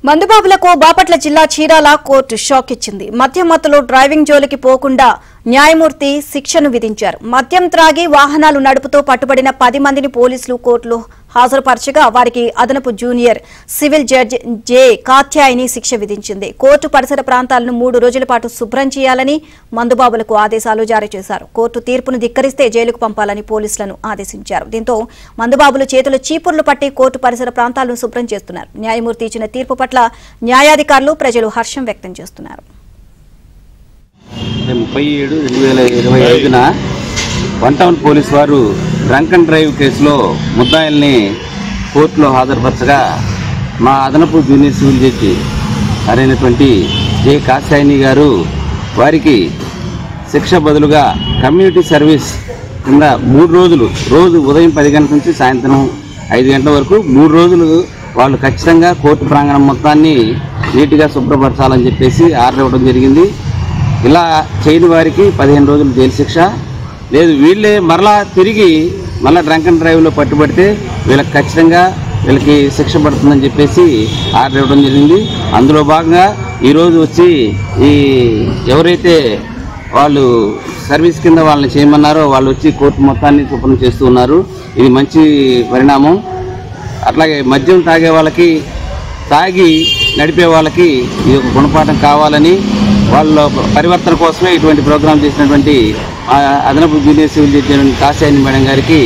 మందుబాబులకు బాపట్ల జిల్లా Chirala court shock ఇచ్చింది. మద్యం మత్తులో డ్రైవింగ్ జోలికి పోకుండా న్యాయమూర్తి శిక్షను విధించారు. మద్యం త్రాగి వాహనాలు నడుపుతూ పట్టుబడిన 10 మందిని పోలీసులు కోర్టులో హాజరుపరచగా వారికి అదనపు junior civil judge J Katyayani శిక్ష విధించింది. కోర్టు పరిసర ప్రాంతాలను 3 రోజుల పాటు శుభ్రం చేయాలని మందుబాబులకు ఆదేశాలు జారీ చేశారు. కోర్టు తీర్పును ధిక్కరిస్తే జైలుకు పంపాలని పోలీసులను ఆదేశించారు. దీంతో మందుబాబులు చేతులు చీపుర్లు పట్టి కోర్టు పరిసర ప్రాంతాలను శుభ్రం చేస్తున్నారు. న్యాయమూర్తి ఇచ్చిన తీర్పు పట్ల న్యాయాధికారులు ప్రజలు హర్షం వ్యక్తం చేస్తున్నారు. 37/2025న వన్ టౌన్ పోలీసు వారు డ్రంక్ అండ్ డ్రైవ్ కేసులో ముద్దాయిల్ని కోర్టులో హాజరుపరచగా మా అదనపు జూనియర్ సివిల్ జడ్జి అయినటువంటి జె కాత్యాయని గారు వారికి శిక్ష బదులుగా కమ్యూనిటీ సర్వీస్ కింద 3 రోజులు రోజు ఉదయం 10 గంటల నుంచి సాయంత్రం 5 గంటల వరకు 3 రోజులు వాళ్ళు ఖచ్చితంగా కోర్టు ప్రాంగణం మొత్తాన్ని నీట్గా శుభ్రపరచాలని చెప్పేసి ఆర్డర్ ఇవ్వడం జరిగింది. ఇలా చేయని వారికి 15 రోజులు జైలు శిక్ష లేదు, వీళ్ళే మరలా తిరిగి డ్రంక్ అండ్ డ్రైవ్లో పట్టుబడితే వీళ్ళకి ఖచ్చితంగా వీళ్ళకి శిక్ష పడుతుందని చెప్పేసి ఆర్డర్ ఇవ్వడం జరిగింది. అందులో భాగంగా ఈరోజు వచ్చి ఈ ఎవరైతే వాళ్ళు సర్వీస్ కింద వాళ్ళని చేయమన్నారో వాళ్ళు వచ్చి కోర్టు మొత్తాన్ని శుభ్రం చేస్తూ ఉన్నారు. ఇది మంచి పరిణామం. అట్లాగే మద్యం తాగే వాళ్ళకి, తాగి నడిపే వాళ్ళకి ఇది ఒక గుణపాఠం కావాలని వాళ్ళ పరివర్తన కోసమే ఇటువంటి ప్రోగ్రాం చేసినటువంటి అదనపు junior civil judge Katyayani madam గారికి